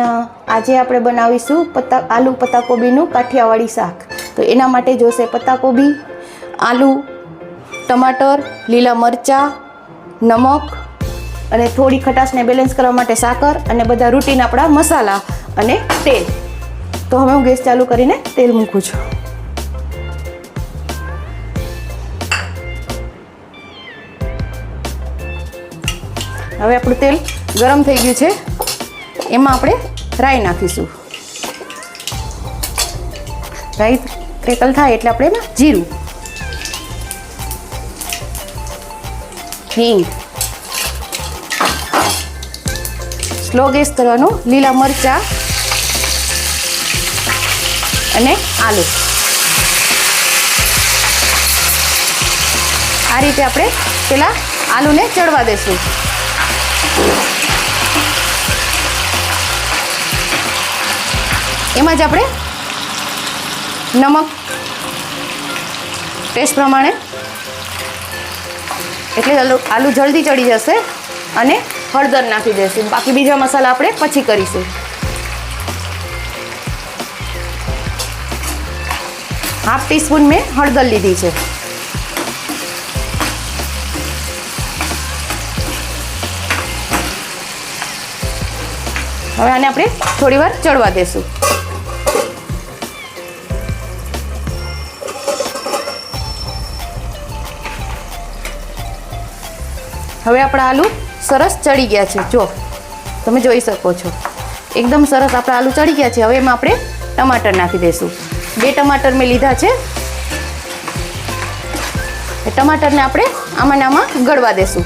કૃષ્ણ। આજે આપણે બનાવીશું આલુ પત્તાકોબીનું કાઠિયાવાડી શાક। તો એના માટે જોશે પત્તાકોબી, આલુ, ટમાટર, લીલા મરચાં, નમક અને થોડી ખટાશને બેલેન્સ કરવા માટે સાકર અને બધા રૂટીન આપણા મસાલા અને તેલ। તો હવે હું ગેસ ચાલુ કરીને તેલ મૂકું છું। હવે આપણું તેલ ગરમ થઈ ગયું છે, એમાં આપણે રાઈ નાખીશું। રાઈ ક્રેકલ થાય એટલે આપણે એમાં જીરું, હિંગ, સ્લો ગેસ કરવાનું, લીલા મરચાં અને આલુ આ રીતે આપણે પેલા આલુને ચડવા દેશું। એમાં જ આપણે નમક ટેસ્ટ પ્રમાણે, એટલે આલુ જલ્દી ચડી જશે, અને હળદર નાખી દઈશું। બાકી બીજા મસાલા આપણે પછી કરીશું। હાફ ટીસ્પૂન મેં હળદર લીધી છે। હવે આને આપણે થોડી વાર ચડવા દેશું। હવે આપણા આલુ સરસ ચડી ગયા છે, જો તમે જોઈ શકો છો, એકદમ સરસ આપણા આલુ ચડી ગયા છે। હવે એમાં આપણે ટમાટર નાખી દઈશું। 2 ટમાટર મેં લીધા છે, એ ટમાટરને આપણે આમાં ગળવા દેશું।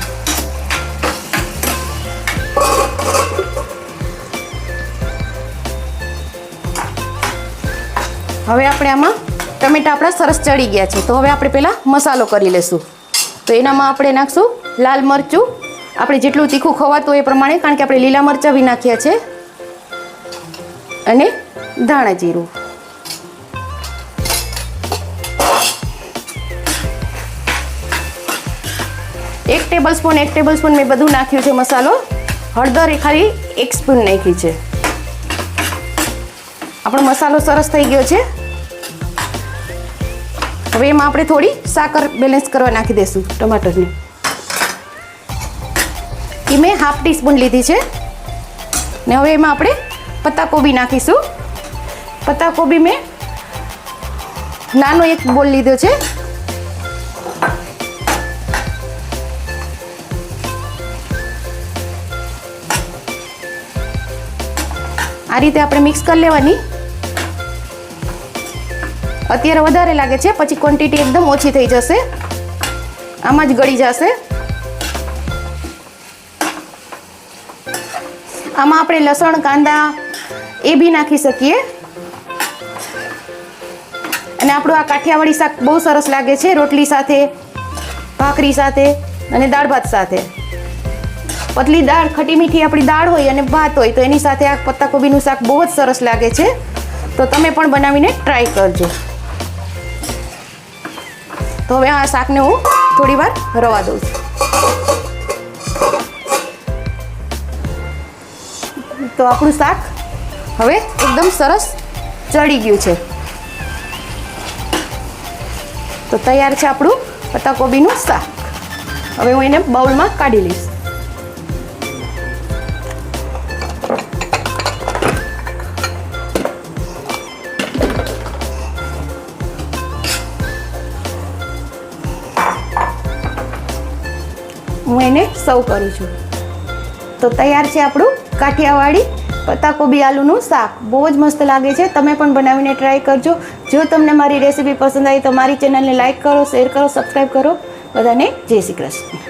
હવે આપણે આમાં ટમેટા આપણા સરસ ચડી ગયા છે, તો હવે આપણે પહેલાં મસાલો કરી લઈશું। તો એનામાં આપણે નાખશું લાલ મરચું, આપણે જેટલું તીખું ખવાતું હોય એ પ્રમાણે, કારણ કે આપણે લીલા મરચાં બી નાખ્યા છે, અને ધાણા જીરું, એક ટેબલ સ્પૂન મેં બધું નાખ્યું છે મસાલો। હળદર એ ખાલી 1 સ્પૂન નાખી છે। આપણો મસાલો સરસ થઈ ગયો છે। હવે એમાં આપણે થોડી સાકર બેલેન્સ કરવા નાખી દઈશું ટમાટરની। એ મેં હાફ ટીસ્પૂન લીધી છે, ને હવે એમાં આપણે પત્તાકોબી નાખીશું। પત્તાકોબી મેં નાનો 1 બોલ લીધો છે। આ રીતે આપણે મિક્સ કરી લેવાની। અત્યારે વધારે લાગે છે, પછી ક્વોન્ટિટી એકદમ ઓછી થઈ જશે, આમાં જ ગળી જશે। આમાં આપણે લસણ, કાંદા એ બી નાખી શકીએ, અને આપણું આ કાઠિયાવાડી શાક બહુ સરસ લાગે છે રોટલી સાથે, ભાખરી સાથે અને દાળ ભાત સાથે। પતલી દાળ, ખટી મીઠી આપણી દાળ હોય અને ભાત હોય, તો એની સાથે આ પત્તાકોબીનું શાક બહુ જ સરસ લાગે છે। તો તમે પણ બનાવીને ટ્રાય કરજો। તો હવે આ શાકને હું થોડી વાર રવા દઉં છું। તો આપણું શાક હવે એકદમ સરસ ચડી ગયું છે। તો તૈયાર છે આપણું પત્તાકોબીનું શાક। હવે હું એને બાઉલમાં કાઢી લઈશ। હું એને સર્વ કરું છું। તો તૈયાર છે આપણું કાઠિયાવાડી પત્તાકોબી આલુનું શાક। બહુ જ મસ્ત લાગે છે, તમે પણ બનાવીને ટ્રાય કરજો। જો તમને મારી રેસીપી પસંદ આવી તો મારી ચેનલને લાઈક કરો, શેર કરો, સબસ્ક્રાઈબ કરો। બધાને જય શ્રી કૃષ્ણ।